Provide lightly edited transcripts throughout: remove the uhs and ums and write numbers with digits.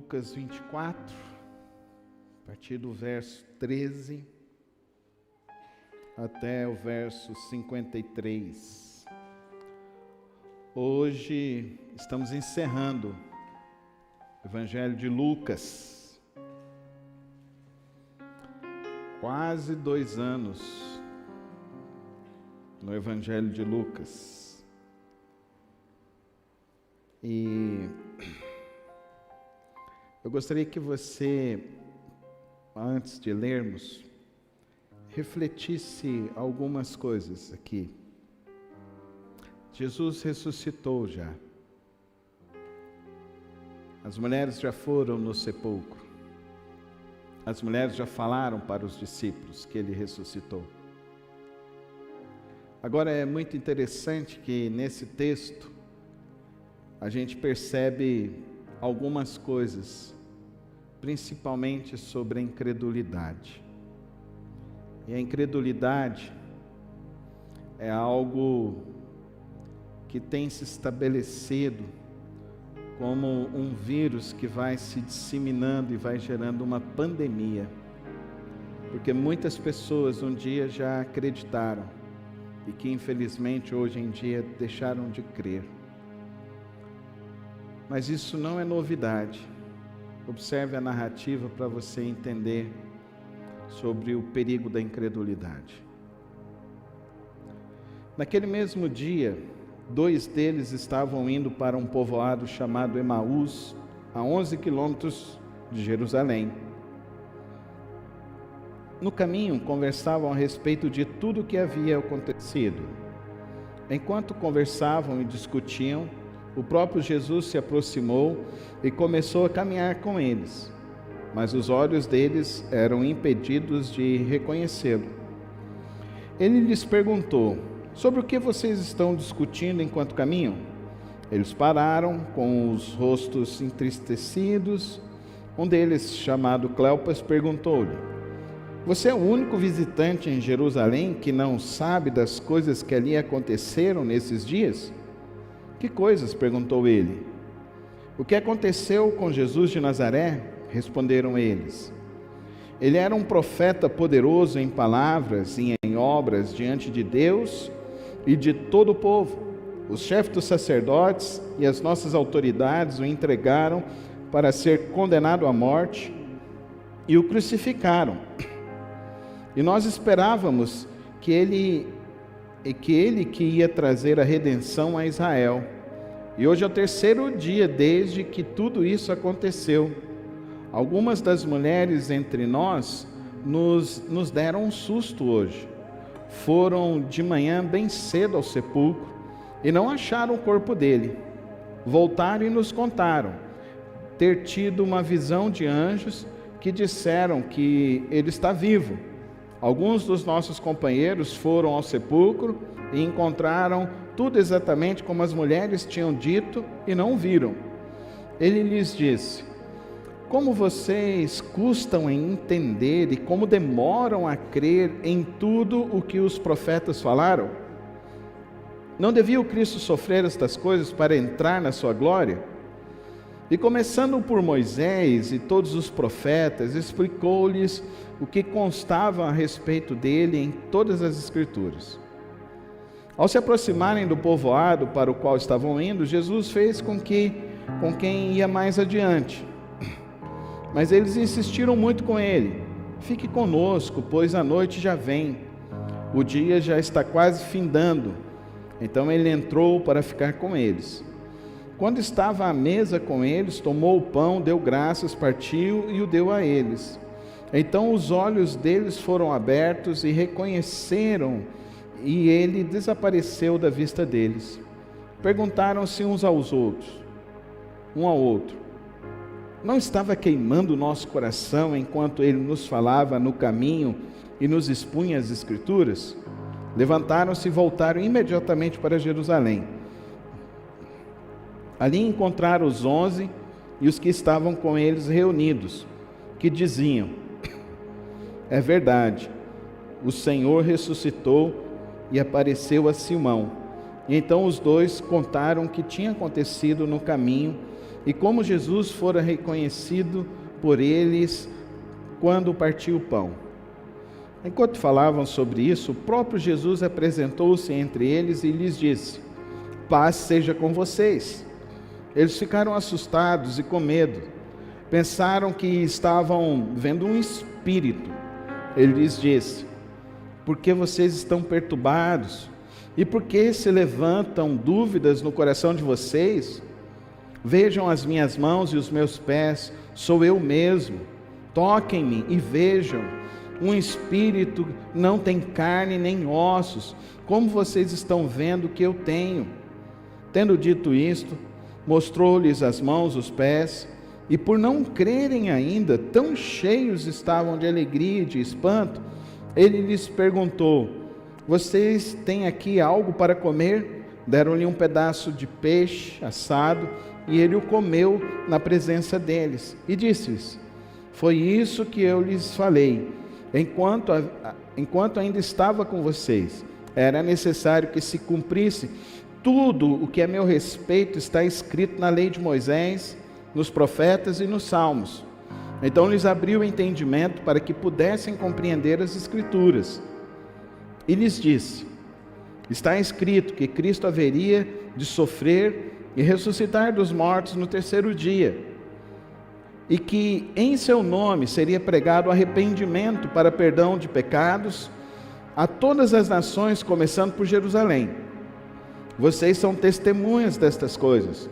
Lucas 24, a partir do verso 13 até o verso 53. Hoje estamos encerrando o Evangelho de Lucas. Quase 2 anos no Evangelho de Lucas. E eu gostaria que você, antes de lermos, refletisse algumas coisas aqui. Jesus ressuscitou já. As mulheres já foram no sepulcro. As mulheres já falaram para os discípulos que ele ressuscitou. Agora é muito interessante que nesse texto a gente percebe algumas coisas, principalmente sobre a incredulidade. E a incredulidade é algo que tem se estabelecido como um vírus que vai se disseminando e vai gerando uma pandemia. Porque muitas pessoas um dia já acreditaram e que infelizmente hoje em dia deixaram de crer. Mas isso não é novidade. Observe a narrativa para você entender sobre o perigo da incredulidade. Naquele mesmo dia, 2 deles estavam indo para um povoado chamado Emaús, a 11 quilômetros de Jerusalém. No caminho, conversavam a respeito de tudo o que havia acontecido. Enquanto conversavam e discutiam, o próprio Jesus se aproximou e começou a caminhar com eles, mas os olhos deles eram impedidos de reconhecê-lo. Ele lhes perguntou: sobre o que vocês estão discutindo enquanto caminham? Eles pararam, com os rostos entristecidos. Um deles, chamado Cleopas, perguntou-lhe: você é o único visitante em Jerusalém que não sabe das coisas que ali aconteceram nesses dias? Que coisas? Perguntou ele. O que aconteceu com Jesus de Nazaré? Responderam eles. Ele era um profeta poderoso em palavras e em obras diante de Deus e de todo o povo. Os chefes dos sacerdotes e as nossas autoridades o entregaram para ser condenado à morte e o crucificaram. E nós esperávamos que ele que ia trazer a redenção a Israel. E hoje é o 3º dia desde que tudo isso aconteceu. Algumas das mulheres entre nós nos deram um susto hoje. Foram de manhã bem cedo ao sepulcro e não acharam o corpo dele. Voltaram e nos contaram ter tido uma visão de anjos que disseram que ele está vivo. Alguns dos nossos companheiros foram ao sepulcro e encontraram tudo exatamente como as mulheres tinham dito e não o viram. Ele lhes disse: como vocês custam em entender e como demoram a crer em tudo o que os profetas falaram? Não devia o Cristo sofrer estas coisas para entrar na sua glória? E começando por Moisés e todos os profetas, explicou-lhes o que constava a respeito dele em todas as Escrituras. Ao se aproximarem do povoado para o qual estavam indo, Jesus fez com quem ia mais adiante. Mas eles insistiram muito com ele: fique conosco, pois a noite já vem. O dia já está quase findando. Então ele entrou para ficar com eles. Quando estava à mesa com eles, tomou o pão, deu graças, partiu e o deu a eles. Então os olhos deles foram abertos e reconheceram, e ele desapareceu da vista deles. Perguntaram-se um ao outro: não estava queimando o nosso coração enquanto ele nos falava no caminho e nos expunha as Escrituras? Levantaram-se e voltaram imediatamente para Jerusalém. Ali encontraram os 11 e os que estavam com eles reunidos, que diziam: é verdade, o Senhor ressuscitou e apareceu a Simão. E então os 2 contaram o que tinha acontecido no caminho e como Jesus fora reconhecido por eles quando partiu o pão. Enquanto falavam sobre isso, o próprio Jesus apresentou-se entre eles e lhes disse: paz seja com vocês. Eles ficaram assustados e com medo. Pensaram que estavam vendo um espírito. Ele lhes disse: por que vocês estão perturbados? E por que se levantam dúvidas no coração de vocês? Vejam as minhas mãos e os meus pés, sou eu mesmo. Toquem-me e vejam. Um espírito não tem carne nem ossos, como vocês estão vendo que eu tenho. Tendo dito isto, mostrou-lhes as mãos, os pés, e por não crerem ainda, tão cheios estavam de alegria e de espanto, ele lhes perguntou: vocês têm aqui algo para comer? Deram-lhe um pedaço de peixe assado, e ele o comeu na presença deles, e disse-lhes: foi isso que eu lhes falei, enquanto ainda estava com vocês. Era necessário que se cumprisse tudo o que a meu respeito está escrito na lei de Moisés, nos profetas e nos salmos. Então lhes abriu o entendimento para que pudessem compreender as Escrituras. E lhes disse: está escrito que Cristo haveria de sofrer e ressuscitar dos mortos no terceiro dia, e que em seu nome seria pregado arrependimento para perdão de pecados a todas as nações, começando por Jerusalém. Vocês são testemunhas destas coisas.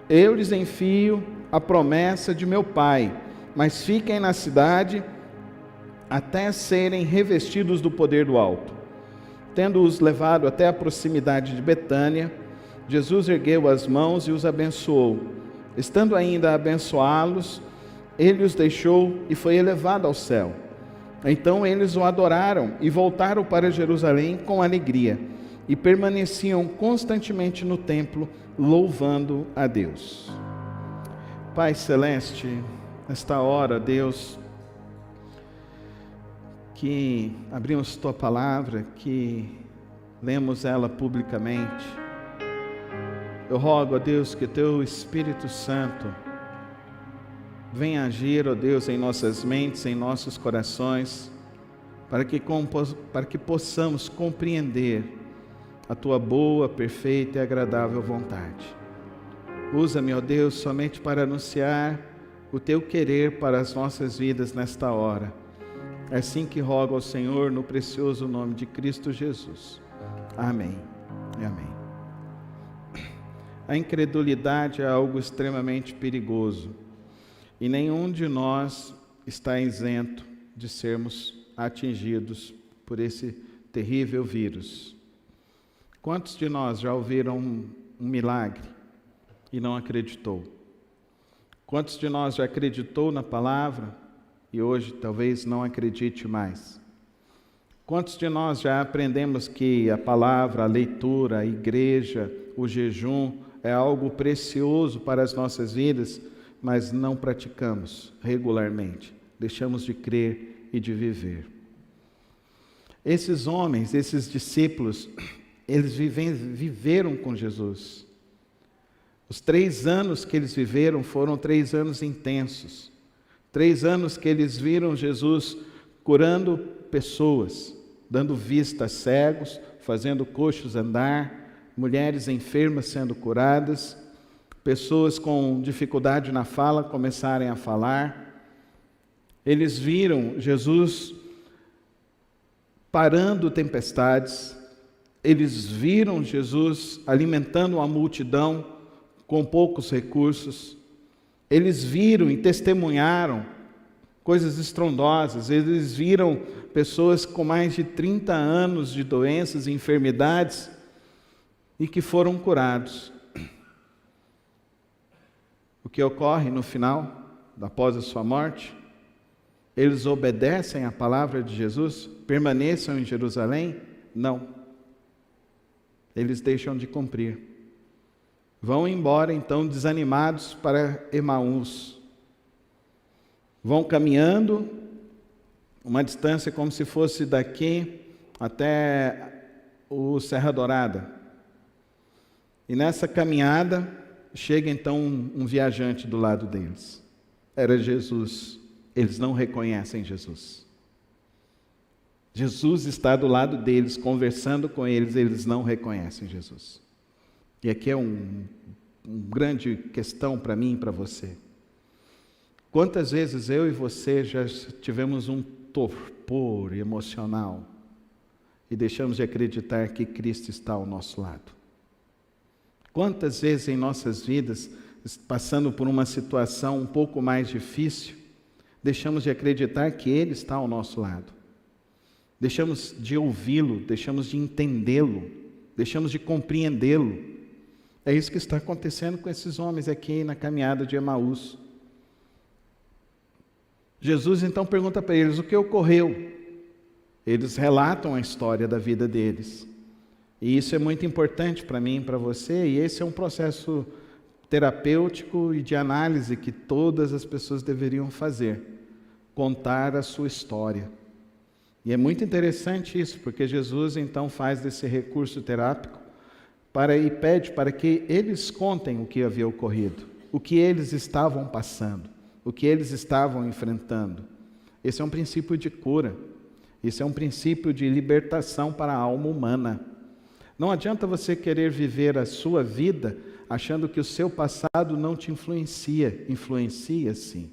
Eu lhes enfio a promessa de meu Pai, mas fiquem na cidade até serem revestidos do poder do alto. Tendo-os levado até a proximidade de Betânia, Jesus ergueu as mãos e os abençoou. Estando ainda a abençoá-los, ele os deixou e foi elevado ao céu. Então eles o adoraram e voltaram para Jerusalém com alegria, e permaneciam constantemente no templo, louvando a Deus. Pai Celeste, nesta hora, Deus, que abrimos Tua Palavra, que lemos ela publicamente, eu rogo a Deus que Teu Espírito Santo venha agir, ó Deus, em nossas mentes, em nossos corações, para que possamos compreender a Tua boa, perfeita e agradável vontade. Usa-me, ó Deus, somente para anunciar o Teu querer para as nossas vidas nesta hora. É assim que rogo ao Senhor, no precioso nome de Cristo Jesus. Amém e amém. A incredulidade é algo extremamente perigoso, e nenhum de nós está isento de sermos atingidos por esse terrível vírus. Quantos de nós já ouviram um milagre e não acreditou? Quantos de nós já acreditou na palavra e hoje talvez não acredite mais? Quantos de nós já aprendemos que a palavra, a leitura, a igreja, o jejum é algo precioso para as nossas vidas, mas não praticamos regularmente, deixamos de crer e de viver? Esses homens, esses discípulos, eles viveram com Jesus. Os 3 anos que eles viveram foram 3 anos intensos. 3 anos que eles viram Jesus curando pessoas, dando vista a cegos, fazendo coxos andar, mulheres enfermas sendo curadas, pessoas com dificuldade na fala começarem a falar. Eles viram Jesus parando tempestades, eles viram Jesus alimentando uma multidão com poucos recursos, eles viram e testemunharam coisas estrondosas, eles viram pessoas com mais de 30 anos de doenças e enfermidades e que foram curados. O que ocorre no final, após a sua morte? Eles obedecem à palavra de Jesus? Permaneçam em Jerusalém? Não. Eles deixam de cumprir. Vão embora então desanimados para Emaús. Vão caminhando uma distância como se fosse daqui até o Serra Dourada. E nessa caminhada, chega então um viajante do lado deles. Era Jesus. Eles não reconhecem Jesus. Jesus está do lado deles, conversando com eles, eles não reconhecem Jesus. E aqui é uma grande questão para mim e para você. Quantas vezes eu e você já tivemos um torpor emocional e deixamos de acreditar que Cristo está ao nosso lado? Quantas vezes em nossas vidas, passando por uma situação um pouco mais difícil, deixamos de acreditar que Ele está ao nosso lado? Deixamos de ouvi-lo, deixamos de entendê-lo, deixamos de compreendê-lo. É isso que está acontecendo com esses homens aqui na caminhada de Emaús. Jesus então pergunta para eles o que ocorreu. Eles relatam a história da vida deles. E isso é muito importante para mim e para você, e esse é um processo terapêutico e de análise que todas as pessoas deveriam fazer. Contar a sua história. E é muito interessante isso, porque Jesus então faz desse recurso terápico e pede para que eles contem o que havia ocorrido, o que eles estavam passando, o que eles estavam enfrentando. Esse é um princípio de cura, esse é um princípio de libertação para a alma humana. Não adianta você querer viver a sua vida achando que o seu passado não te influencia. Influencia sim,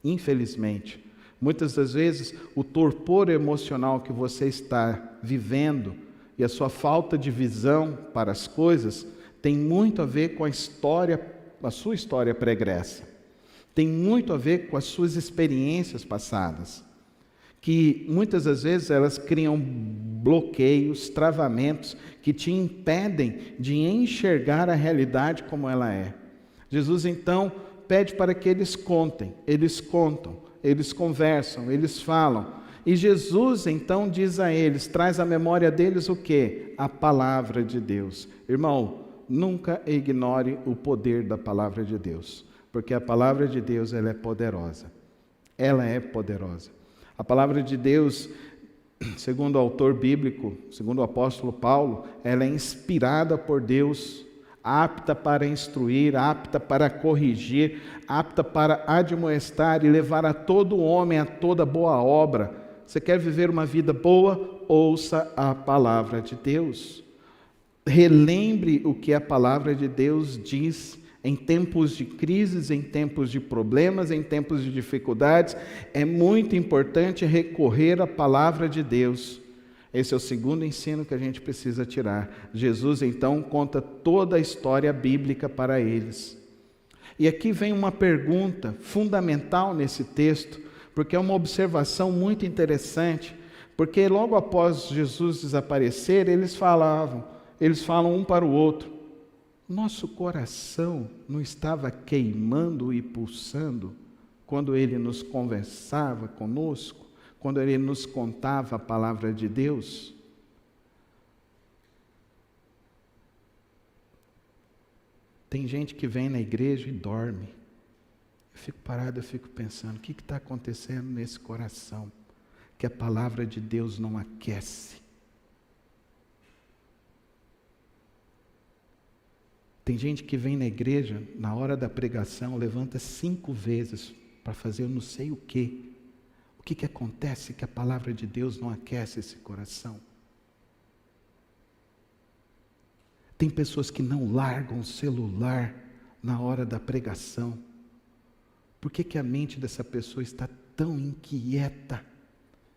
infelizmente. Muitas das vezes, o torpor emocional que você está vivendo e a sua falta de visão para as coisas tem muito a ver com a sua história pregressa. Tem muito a ver com as suas experiências passadas, que muitas das vezes elas criam bloqueios, travamentos que te impedem de enxergar a realidade como ela é. Jesus então pede para que eles contem, eles contam, eles conversam, eles falam. E Jesus então diz a eles, traz à memória deles o quê? A palavra de Deus. Irmão, nunca ignore o poder da palavra de Deus, porque a palavra de Deus ela é poderosa. Ela é poderosa. A palavra de Deus, segundo o autor bíblico, segundo o apóstolo Paulo, ela é inspirada por Deus, apta para instruir, apta para corrigir, apta para admoestar e levar a todo homem a toda boa obra. Você quer viver uma vida boa? Ouça a palavra de Deus. Relembre o que a palavra de Deus diz. Em tempos de crises, em tempos de problemas, em tempos de dificuldades, é muito importante recorrer à palavra de Deus. Esse é o segundo ensino que a gente precisa tirar. Jesus então conta toda a história bíblica para eles. E aqui vem uma pergunta fundamental nesse texto, porque é uma observação muito interessante, porque logo após Jesus desaparecer, eles falam um para o outro: nosso coração não estava queimando e pulsando quando Ele nos conversava conosco, quando Ele nos contava a palavra de Deus? Tem gente que vem na igreja e dorme. Eu fico parado, eu fico pensando, o que está acontecendo nesse coração? Que a palavra de Deus não aquece. Tem gente que vem na igreja, na hora da pregação, levanta 5 vezes para fazer eu não sei o quê. O que acontece que a palavra de Deus não aquece esse coração? Tem pessoas que não largam o celular na hora da pregação. Por que a mente dessa pessoa está tão inquieta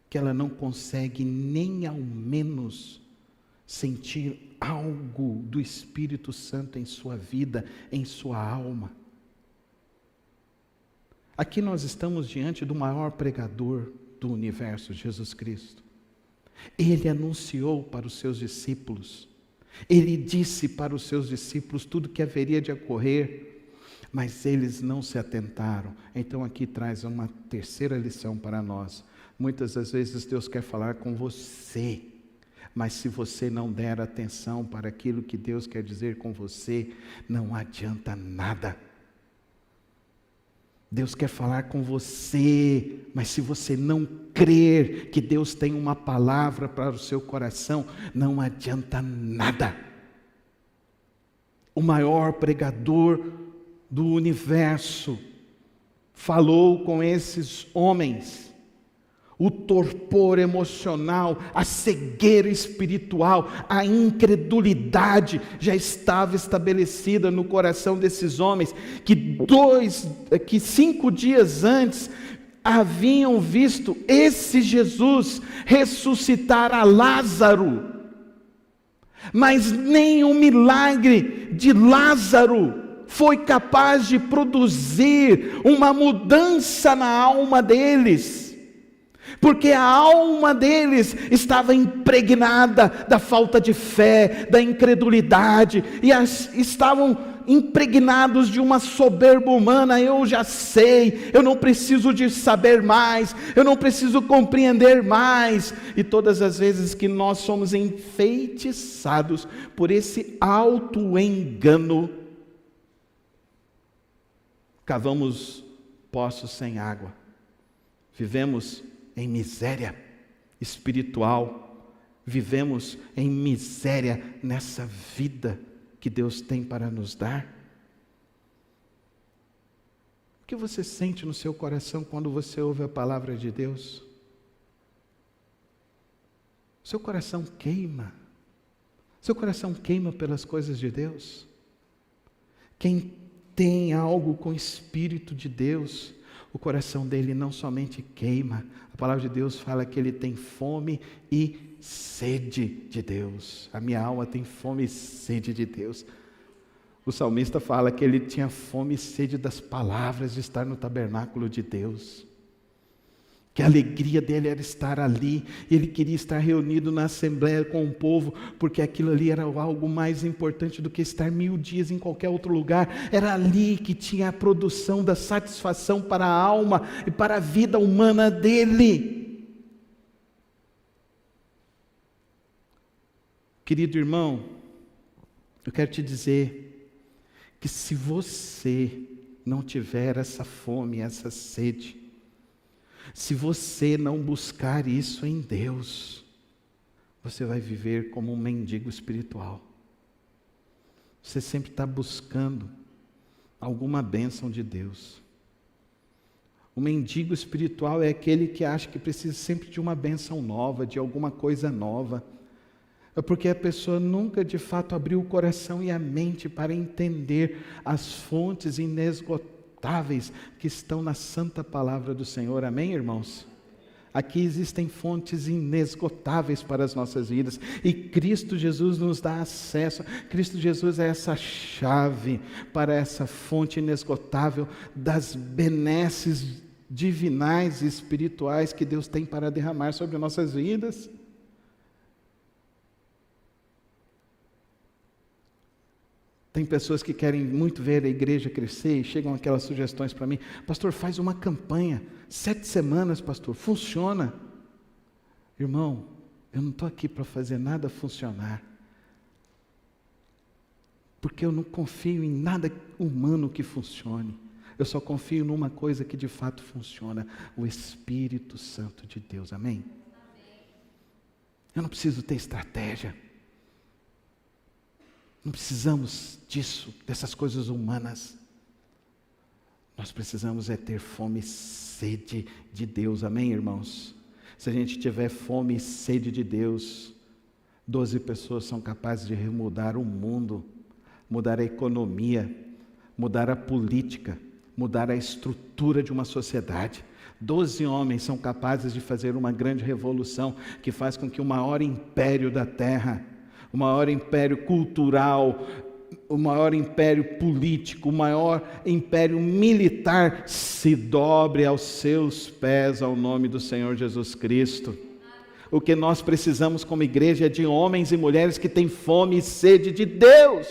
que ela não consegue nem ao menos sentir algo do Espírito Santo em sua vida, em sua alma? Aqui nós estamos diante do maior pregador do universo, Jesus Cristo. Ele anunciou para os seus discípulos, ele disse para os seus discípulos tudo que haveria de ocorrer, mas eles não se atentaram. Então aqui traz uma terceira lição para nós. Muitas das vezes Deus quer falar com você, mas se você não der atenção para aquilo que Deus quer dizer com você, não adianta nada. Deus quer falar com você, mas se você não crer que Deus tem uma palavra para o seu coração, não adianta nada. o maior pregador do universo, falou com esses homens. O torpor emocional, a cegueira espiritual, a incredulidade já estava estabelecida no coração desses homens, que 5 dias antes haviam visto esse Jesus ressuscitar a Lázaro. Mas nem o milagre de Lázaro foi capaz de produzir uma mudança na alma deles, porque a alma deles estava impregnada da falta de fé, da incredulidade, e estavam impregnados de uma soberba humana. Eu já sei, eu não preciso de saber mais, eu não preciso compreender mais. E todas as vezes que nós somos enfeitiçados por esse auto-engano, cavamos poços sem água, vivemos em miséria espiritual, vivemos em miséria nessa vida que Deus tem para nos dar. O que você sente no seu coração quando você ouve a palavra de Deus? Seu coração queima? Seu coração queima pelas coisas de Deus? Quem tem algo com o Espírito de Deus, o coração dele não somente queima, a palavra de Deus fala que ele tem fome e sede de Deus. A minha alma tem fome e sede de Deus. O salmista fala que ele tinha fome e sede das palavras, de estar no tabernáculo de Deus, que a alegria dele era estar ali, ele queria estar reunido na assembleia com o povo, porque aquilo ali era algo mais importante do que estar 1000 dias em qualquer outro lugar. Era ali que tinha a produção da satisfação para a alma e para a vida humana dele. Querido irmão, eu quero te dizer que se você não tiver essa fome, essa sede, se você não buscar isso em Deus, você vai viver como um mendigo espiritual. Você sempre está buscando alguma bênção de Deus. O mendigo espiritual é aquele que acha que precisa sempre de uma bênção nova, de alguma coisa nova. É porque a pessoa nunca de fato abriu o coração e a mente para entender as fontes inesgotáveis que estão na santa palavra do Senhor. Amém, irmãos? Aqui existem fontes inesgotáveis para as nossas vidas, e Cristo Jesus nos dá acesso. Cristo Jesus é essa chave para essa fonte inesgotável das benesses divinais e espirituais que Deus tem para derramar sobre nossas vidas. Tem pessoas que querem muito ver a igreja crescer e chegam aquelas sugestões para mim: pastor, faz uma campanha, 7 semanas, pastor, funciona. Irmão, eu não estou aqui para fazer nada funcionar, porque eu não confio em nada humano que funcione. Eu só confio numa coisa que de fato funciona: o Espírito Santo de Deus. Amém? Eu não preciso ter estratégia. Não precisamos disso, dessas coisas humanas. Nós precisamos é ter fome e sede de Deus. Amém, irmãos? Se a gente tiver fome e sede de Deus, 12 pessoas são capazes de remudar o mundo, mudar a economia, mudar a política, mudar a estrutura de uma sociedade. 12 homens são capazes de fazer uma grande revolução que faz com que o maior império da terra, o maior império cultural, o maior império político, o maior império militar se dobre aos seus pés ao nome do Senhor Jesus Cristo. O que nós precisamos como igreja é de homens e mulheres que têm fome e sede de Deus.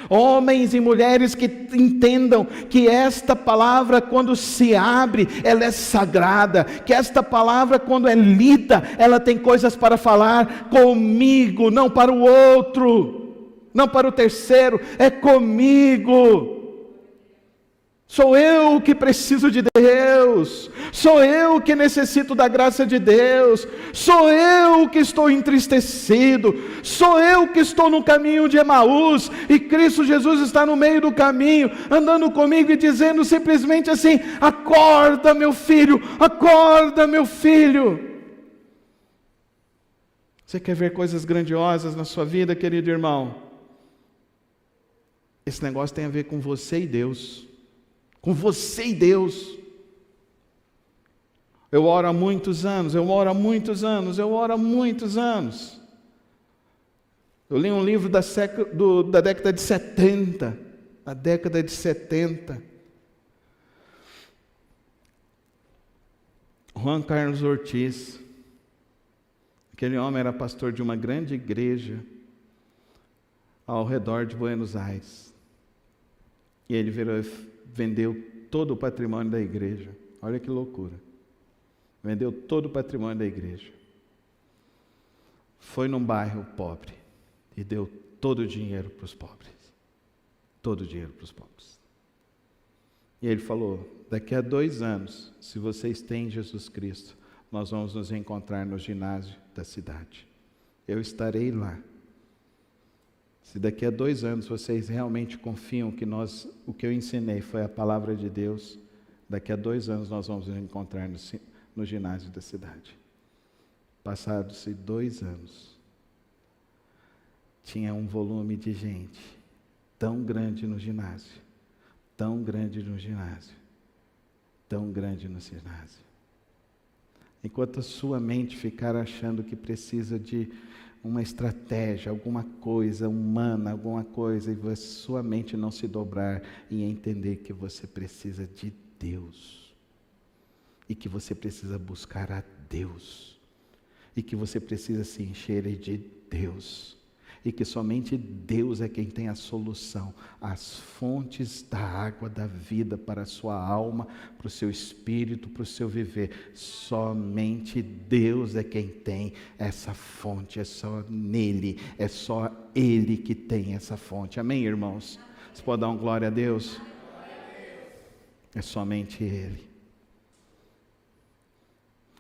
Homens e mulheres que entendam que esta palavra, quando se abre, ela é sagrada, que esta palavra, quando é lida, ela tem coisas para falar comigo, não para o outro, não para o terceiro, é comigo. Sou eu que preciso de Deus. Deus, sou eu que necessito da graça de Deus, sou eu que estou entristecido, sou eu que estou no caminho de Emaús, e Cristo Jesus está no meio do caminho, andando comigo e dizendo simplesmente assim: acorda meu filho, acorda meu filho. Você quer ver coisas grandiosas na sua vida, querido irmão? Esse negócio tem a ver com você e Deus. Com você e Deus. Eu oro há muitos anos. Eu li um livro da década de 70. Da década de 70. Juan Carlos Ortiz. Aquele homem era pastor de uma grande igreja ao redor de Buenos Aires. E ele vendeu todo o patrimônio da igreja. Olha que loucura. Vendeu todo o patrimônio da igreja. Foi num bairro pobre e deu todo o dinheiro para os pobres. Todo o dinheiro para os pobres. E ele falou: daqui a 2 anos, se vocês têm Jesus Cristo, nós vamos nos encontrar no ginásio da cidade. Eu estarei lá. Se daqui a 2 anos vocês realmente confiam que o que eu ensinei foi a palavra de Deus, daqui a 2 anos nós vamos nos encontrar no ginásio da cidade. Passados-se 2 anos, tinha um volume de gente tão grande no ginásio, tão grande no ginásio, tão grande no ginásio. Enquanto a sua mente ficar achando que precisa de uma estratégia, alguma coisa humana, alguma coisa, e sua mente não se dobrar e entender que você precisa de Deus, e que você precisa buscar a Deus, e que você precisa se encher de Deus, e que somente Deus é quem tem a solução, as fontes da água da vida para a sua alma, para o seu espírito, para o seu viver. Somente Deus é quem tem essa fonte, é só nele, é só Ele que tem essa fonte. Amém, irmãos? Você pode dar uma glória a Deus? É somente Ele.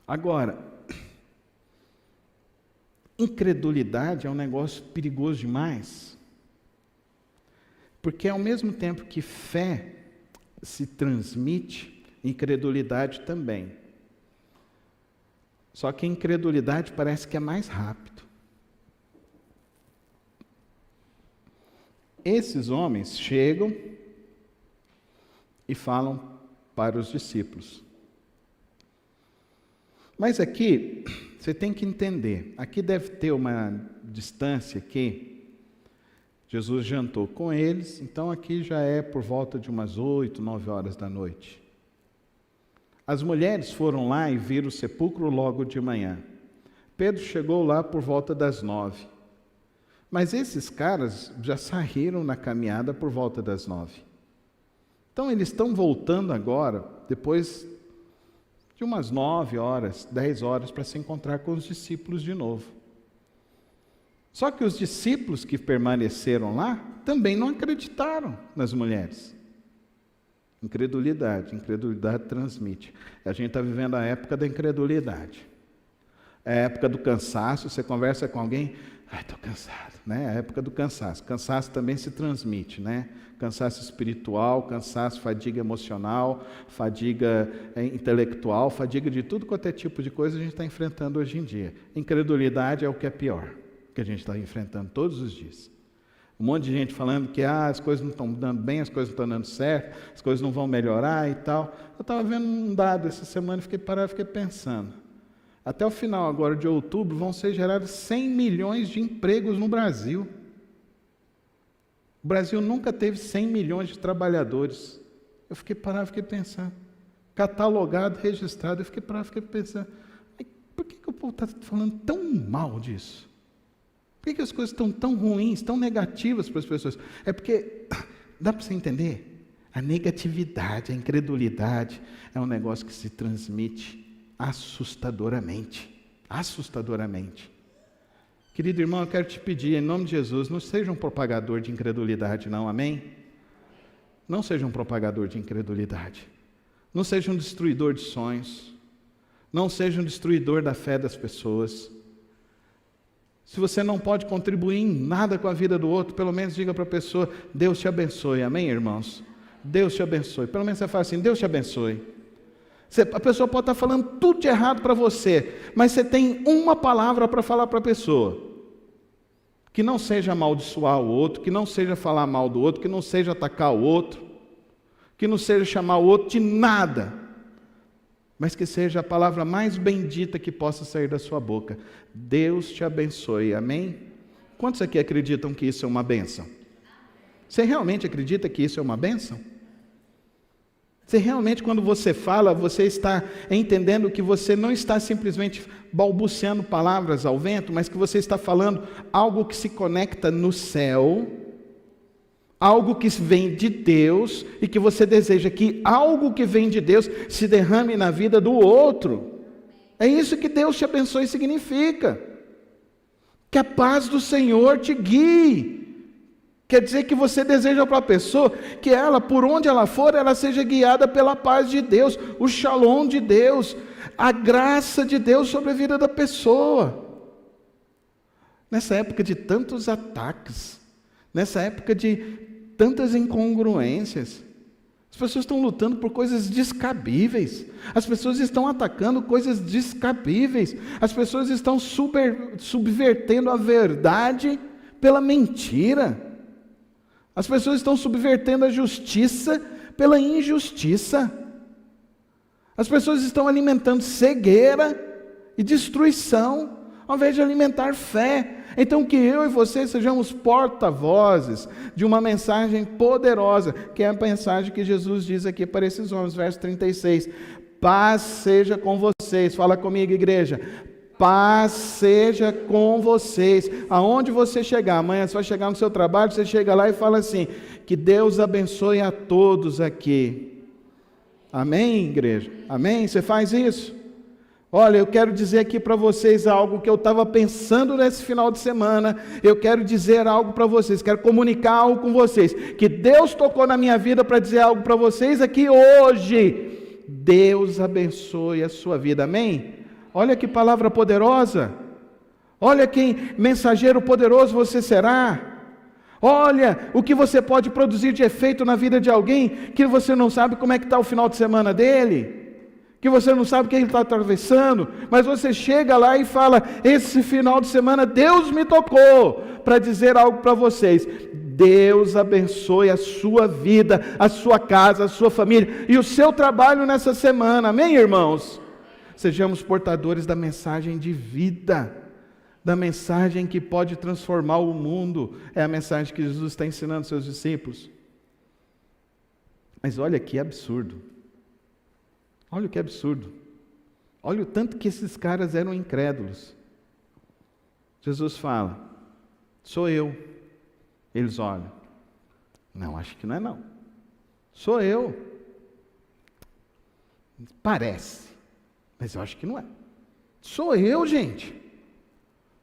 Agora, incredulidade é um negócio perigoso demais, porque ao mesmo tempo que fé se transmite, incredulidade também. Só que a incredulidade parece que é mais rápido. Esses homens chegam e falam para os discípulos. Mas aqui, você tem que entender, aqui deve ter uma distância aqui. Jesus jantou com eles, então aqui já é por volta de umas 8, 9 horas da noite. As mulheres foram lá e viram o sepulcro logo de manhã. Pedro chegou lá por volta das 9. Mas esses caras já saíram na caminhada por volta das 9. Então eles estão voltando agora, depois de umas 9 horas, 10 horas, para se encontrar com os discípulos de novo. Só que os discípulos que permaneceram lá também não acreditaram nas mulheres. Incredulidade transmite. A gente está vivendo a época da incredulidade. É a época do cansaço. Você conversa com alguém, estou cansado, né? É a época do cansaço. Cansaço também se transmite, né? Cansaço espiritual, cansaço, fadiga emocional, fadiga intelectual, fadiga de tudo quanto é tipo de coisa a gente está enfrentando hoje em dia. Incredulidade é o que é pior, que a gente está enfrentando todos os dias. Um monte de gente falando que as coisas não estão dando bem, as coisas não estão dando certo, as coisas não vão melhorar e tal. Eu estava vendo um dado essa semana e fiquei pensando. Até o final agora de outubro vão ser gerados 100 milhões de empregos no Brasil. O Brasil nunca teve 100 milhões de trabalhadores. Eu fiquei pensando. Catalogado, registrado, eu fiquei pensando. Por que o povo está falando tão mal disso? Por que as coisas estão tão ruins, tão negativas para as pessoas? É porque, dá para você entender? A negatividade, a incredulidade é um negócio que se transmite assustadoramente. Assustadoramente. Querido irmão, eu quero te pedir, em nome de Jesus, não seja um propagador de incredulidade, não, amém? Não seja um propagador de incredulidade. Não seja um destruidor de sonhos. Não seja um destruidor da fé das pessoas. Se você não pode contribuir em nada com a vida do outro, pelo menos diga para a pessoa: Deus te abençoe. Amém, irmãos? Deus te abençoe. Pelo menos você fala assim: Deus te abençoe. A pessoa pode estar falando tudo de errado para você, mas você tem uma palavra para falar para a pessoa. Que não seja amaldiçoar o outro, que não seja falar mal do outro, que não seja atacar o outro, que não seja chamar o outro de nada, mas que seja a palavra mais bendita que possa sair da sua boca. Deus te abençoe, amém? Quantos aqui acreditam que isso é uma bênção? Você realmente acredita que isso é uma bênção? Você realmente, quando você fala, você está entendendo que você não está simplesmente balbuciando palavras ao vento, mas que você está falando algo que se conecta no céu, algo que vem de Deus, e que você deseja que algo que vem de Deus se derrame na vida do outro. É isso que Deus te abençoe significa. Que a paz do Senhor te guie. Quer dizer que você deseja para a pessoa que ela, por onde ela for, ela seja guiada pela paz de Deus, o shalom de Deus, a graça de Deus sobre a vida da pessoa. Nessa época de tantos ataques, nessa época de tantas incongruências, as pessoas estão lutando por coisas descabíveis, as pessoas estão atacando coisas descabíveis, as pessoas estão subvertendo a verdade pela mentira. As pessoas estão subvertendo a justiça pela injustiça. As pessoas estão alimentando cegueira e destruição, ao invés de alimentar fé. Então que eu e você sejamos porta-vozes de uma mensagem poderosa, que é a mensagem que Jesus diz aqui para esses homens, verso 36. Paz seja com vocês. Fala comigo, igreja. Paz seja com vocês. Aonde você chegar, amanhã você vai chegar no seu trabalho, você chega lá e fala assim: que Deus abençoe a todos aqui. Amém, igreja? Amém? Você faz isso? Olha, eu quero dizer aqui para vocês algo que eu estava pensando nesse final de semana. Eu quero dizer algo para vocês, quero comunicar algo com vocês, que Deus tocou na minha vida para dizer algo para vocês aqui hoje. Deus abençoe a sua vida, amém? Olha que palavra poderosa, olha que mensageiro poderoso você será, olha o que você pode produzir de efeito na vida de alguém, que você não sabe como é que está o final de semana dele, que você não sabe o que ele está atravessando, mas você chega lá e fala: esse final de semana Deus me tocou para dizer algo para vocês. Deus abençoe a sua vida, a sua casa, a sua família e o seu trabalho nessa semana, amém, irmãos? Sejamos portadores da mensagem de vida, da mensagem que pode transformar o mundo. É a mensagem que Jesus está ensinando aos seus discípulos. Mas olha que absurdo. Olha o que absurdo. Olha o tanto que esses caras eram incrédulos. Jesus fala: sou eu. Eles olham: não, acho que não é não. Sou eu. Parece. Mas eu acho que não é. Sou eu, gente.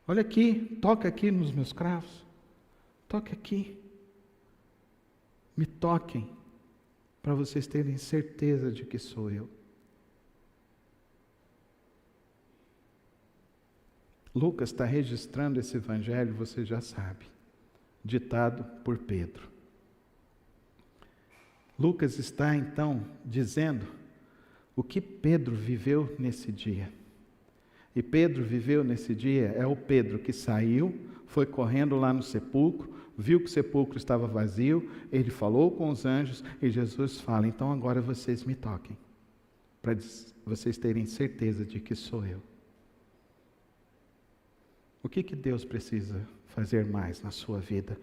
Olha aqui, toca aqui nos meus cravos. Toca aqui. Me toquem, para vocês terem certeza de que sou eu. Lucas está registrando esse evangelho, você já sabe, ditado por Pedro. Lucas está então dizendo o que Pedro viveu nesse dia. E Pedro viveu nesse dia, é o Pedro que saiu, foi correndo lá no sepulcro, viu que o sepulcro estava vazio, ele falou com os anjos, e Jesus fala: então agora vocês me toquem, para vocês terem certeza de que sou eu. O que Deus precisa fazer mais na sua vida,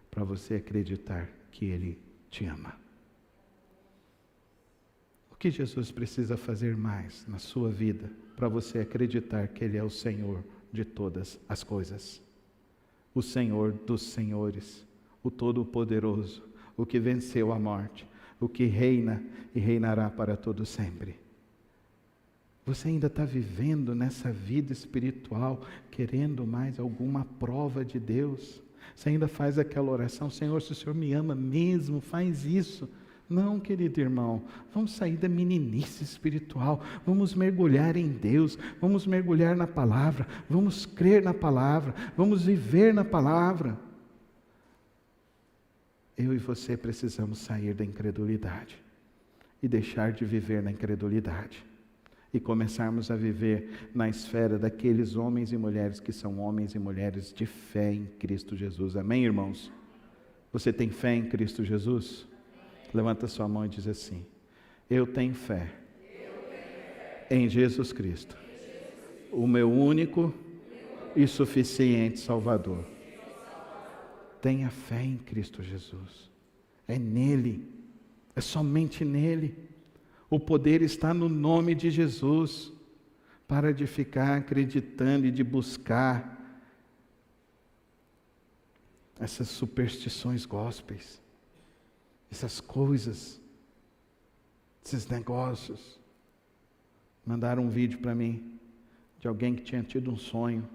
para você acreditar que Ele te ama? O que Jesus precisa fazer mais na sua vida para você acreditar que Ele é o Senhor de todas as coisas? O Senhor dos senhores, o Todo-Poderoso, o que venceu a morte, o que reina e reinará para todo sempre. Você ainda está vivendo nessa vida espiritual, querendo mais alguma prova de Deus? Você ainda faz aquela oração: Senhor, se o Senhor me ama mesmo, faz isso. Não, querido irmão, vamos sair da meninice espiritual, vamos mergulhar em Deus, vamos mergulhar na palavra, vamos crer na palavra, vamos viver na palavra. Eu e você precisamos sair da incredulidade e deixar de viver na incredulidade e começarmos a viver na esfera daqueles homens e mulheres que são homens e mulheres de fé em Cristo Jesus. Amém, irmãos? Você tem fé em Cristo Jesus? Levanta sua mão e diz assim: eu tenho fé em Jesus Cristo, o meu único e suficiente Salvador. Tenha fé em Cristo Jesus. É nele, é somente nele. O poder está no nome de Jesus. Para de ficar acreditando e de buscar essas superstições gospels, essas coisas, esses negócios. Mandaram um vídeo para mim de alguém que tinha tido um sonho,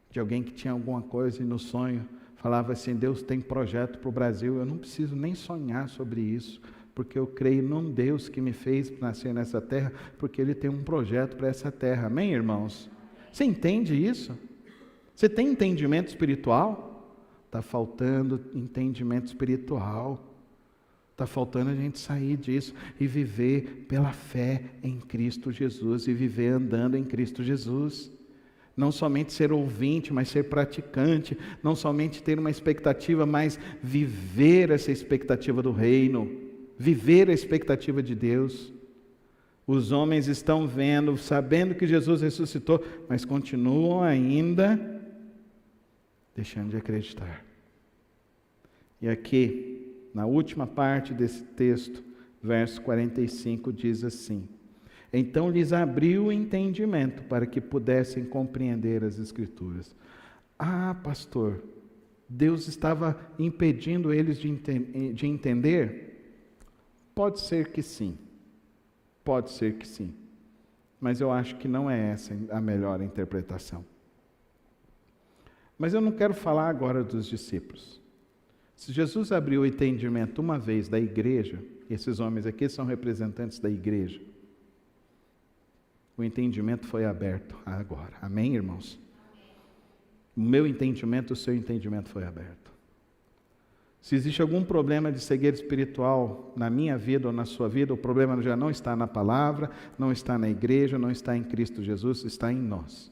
de alguém que tinha alguma coisa e no sonho falava assim: Deus tem projeto para o Brasil. Eu não preciso nem sonhar sobre isso, porque eu creio num Deus que me fez nascer nessa terra, porque Ele tem um projeto para essa terra. Amém, irmãos? Você entende isso? Você tem entendimento espiritual? Está faltando entendimento espiritual. Está faltando a gente sair disso e viver pela fé em Cristo Jesus e viver andando em Cristo Jesus. Não somente ser ouvinte, mas ser praticante. Não somente ter uma expectativa, mas viver essa expectativa do reino. Viver a expectativa de Deus. Os homens estão vendo, sabendo que Jesus ressuscitou, mas continuam ainda deixando de acreditar. E aqui, na última parte desse texto, verso 45, diz assim: então lhes abriu o entendimento para que pudessem compreender as Escrituras. Ah, pastor, Deus estava impedindo eles de entender? Pode ser que sim. Pode ser que sim. Mas eu acho que não é essa a melhor interpretação. Mas eu não quero falar agora dos discípulos. Se Jesus abriu o entendimento uma vez da igreja, esses homens aqui são representantes da igreja, o entendimento foi aberto agora. Amém, irmãos? O meu entendimento, o seu entendimento foi aberto. Se existe algum problema de cegueira espiritual na minha vida ou na sua vida, o problema já não está na palavra, não está na igreja, não está em Cristo Jesus, está em nós.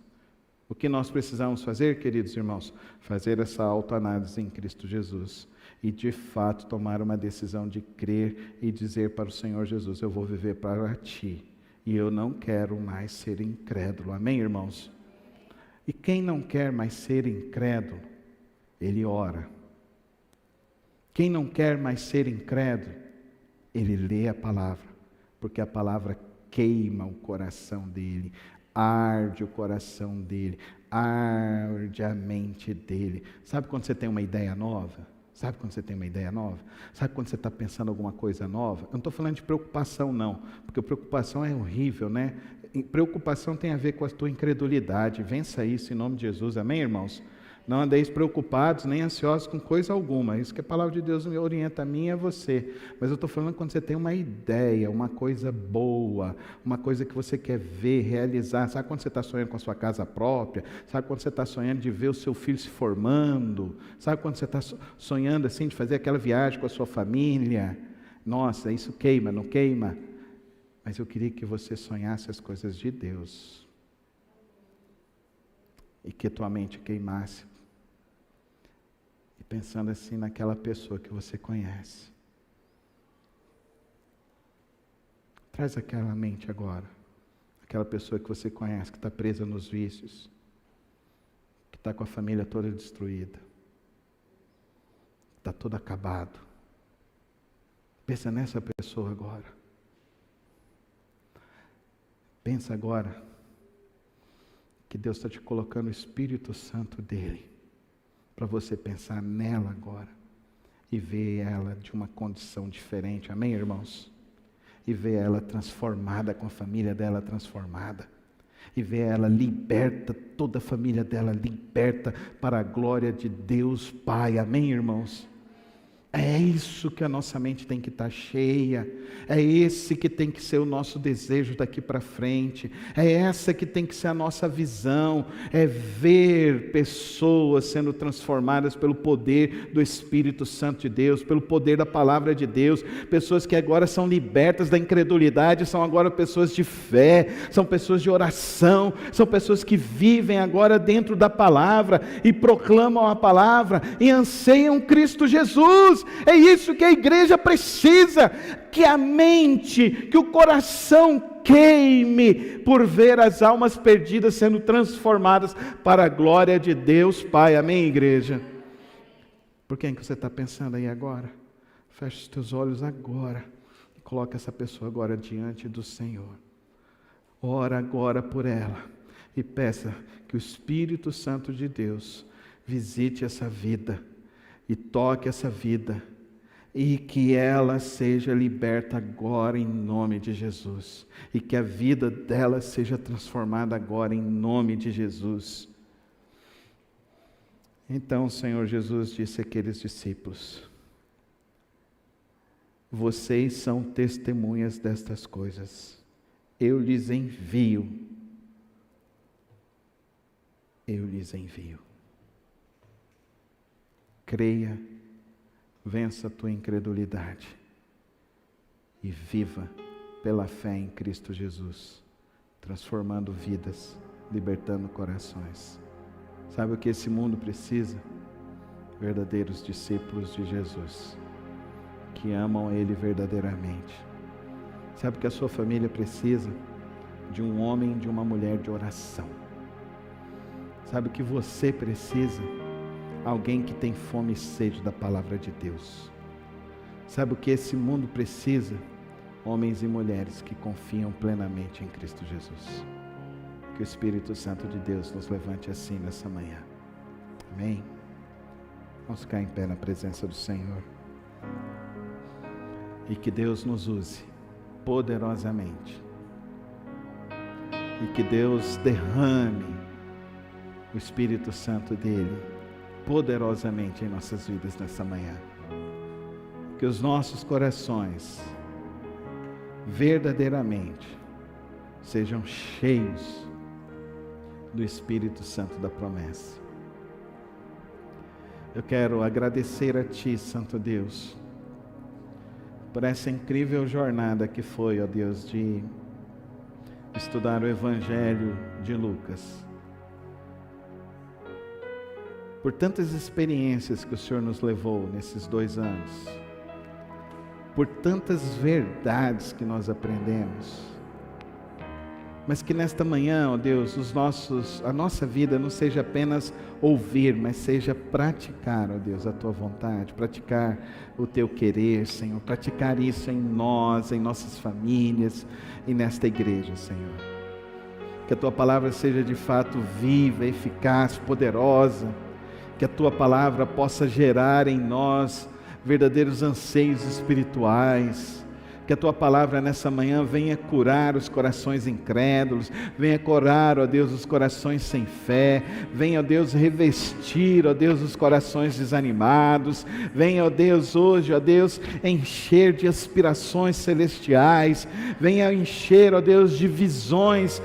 O que nós precisamos fazer, queridos irmãos? Fazer essa autoanálise em Cristo Jesus e de fato tomar uma decisão de crer e dizer para o Senhor Jesus: eu vou viver para Ti e eu não quero mais ser incrédulo. Amém, irmãos? E quem não quer mais ser incrédulo, ele ora. Quem não quer mais ser incrédulo, ele lê a palavra, porque a palavra queima o coração dele, arde o coração dele, arde a mente dele. Sabe quando você tem uma ideia nova? Sabe quando você tem uma ideia nova? Sabe quando você está pensando alguma coisa nova? Eu não estou falando de preocupação não, porque preocupação é horrível, né? Preocupação tem a ver com a tua incredulidade. Vença isso em nome de Jesus, amém, irmãos? Não andeis preocupados, nem ansiosos com coisa alguma. Isso que a palavra de Deus me orienta a mim e a você. Mas eu estou falando quando você tem uma ideia, uma coisa boa, uma coisa que você quer ver, realizar. Sabe quando você está sonhando com a sua casa própria? Sabe quando você está sonhando de ver o seu filho se formando? Sabe quando você está sonhando assim de fazer aquela viagem com a sua família? Nossa, isso queima, não queima? Mas eu queria que você sonhasse as coisas de Deus. E que tua mente queimasse. E pensando assim naquela pessoa que você conhece. Traz aquela mente agora. Aquela pessoa que você conhece, que está presa nos vícios. Que está com a família toda destruída. Está todo acabado. Pensa nessa pessoa agora. Pensa agora que Deus está te colocando o Espírito Santo dele para você pensar nela agora e ver ela de uma condição diferente, amém, irmãos? E ver ela transformada, com a família dela transformada, e ver ela liberta, toda a família dela liberta para a glória de Deus Pai, amém, irmãos? É isso que a nossa mente tem que estar cheia, é esse que tem que ser o nosso desejo daqui para frente, é essa que tem que ser a nossa visão, é ver pessoas sendo transformadas pelo poder do Espírito Santo de Deus, pelo poder da palavra de Deus, pessoas que agora são libertas da incredulidade, são agora pessoas de fé, são pessoas de oração, são pessoas que vivem agora dentro da palavra e proclamam a palavra e anseiam Cristo Jesus. É isso que a igreja precisa, que a mente, que o coração queime por ver as almas perdidas sendo transformadas para a glória de Deus Pai. Amém, igreja? Por quem que você está pensando aí agora? Feche os teus olhos agora e coloca essa pessoa agora diante do Senhor. Ora agora por ela e peça que o Espírito Santo de Deus visite essa vida e toque essa vida, e que ela seja liberta agora em nome de Jesus, e que a vida dela seja transformada agora em nome de Jesus. Então o Senhor Jesus disse àqueles discípulos: vocês são testemunhas destas coisas, eu lhes envio. Creia, vença a tua incredulidade e viva pela fé em Cristo Jesus, transformando vidas, libertando corações. Sabe o que esse mundo precisa? Verdadeiros discípulos de Jesus, que amam Ele verdadeiramente. Sabe o que a sua família precisa? De um homem e de uma mulher de oração. Sabe o que você precisa? Alguém que tem fome e sede da palavra de Deus. Sabe o que esse mundo precisa? Homens e mulheres que confiam plenamente em Cristo Jesus. Que o Espírito Santo de Deus nos levante assim nessa manhã. Amém? Vamos ficar em pé na presença do Senhor. E que Deus nos use poderosamente. E que Deus derrame o Espírito Santo dele poderosamente em nossas vidas nessa manhã. Que os nossos corações verdadeiramente sejam cheios do Espírito Santo da promessa. Eu quero agradecer a Ti, Santo Deus, por essa incrível jornada que foi, ó Deus, de estudar o Evangelho de Lucas. Por tantas experiências que o Senhor nos levou nesses 2 anos, por tantas verdades que nós aprendemos, mas que nesta manhã, ó Deus, a nossa vida não seja apenas ouvir, mas seja praticar, ó Deus, a Tua vontade, praticar o Teu querer, Senhor, praticar isso em nós, em nossas famílias e nesta igreja, Senhor. Que a Tua palavra seja de fato viva, eficaz, poderosa, que a Tua palavra possa gerar em nós verdadeiros anseios espirituais, que a Tua palavra nessa manhã venha curar os corações incrédulos, venha curar, ó Deus, os corações sem fé, venha, ó Deus, revestir, ó Deus, os corações desanimados, venha, ó Deus, hoje, ó Deus, encher de aspirações celestiais, venha encher, ó Deus, de visões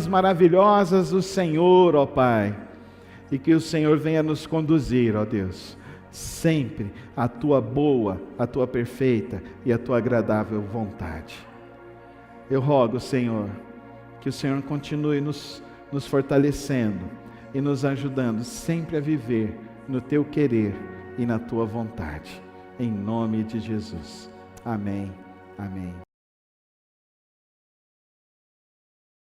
maravilhosas do Senhor, ó Pai. E que o Senhor venha nos conduzir, ó Deus, sempre a Tua boa, a Tua perfeita e a Tua agradável vontade. Eu rogo, Senhor, que o Senhor continue nos fortalecendo e nos ajudando sempre a viver no Teu querer e na Tua vontade. Em nome de Jesus. Amém. Amém.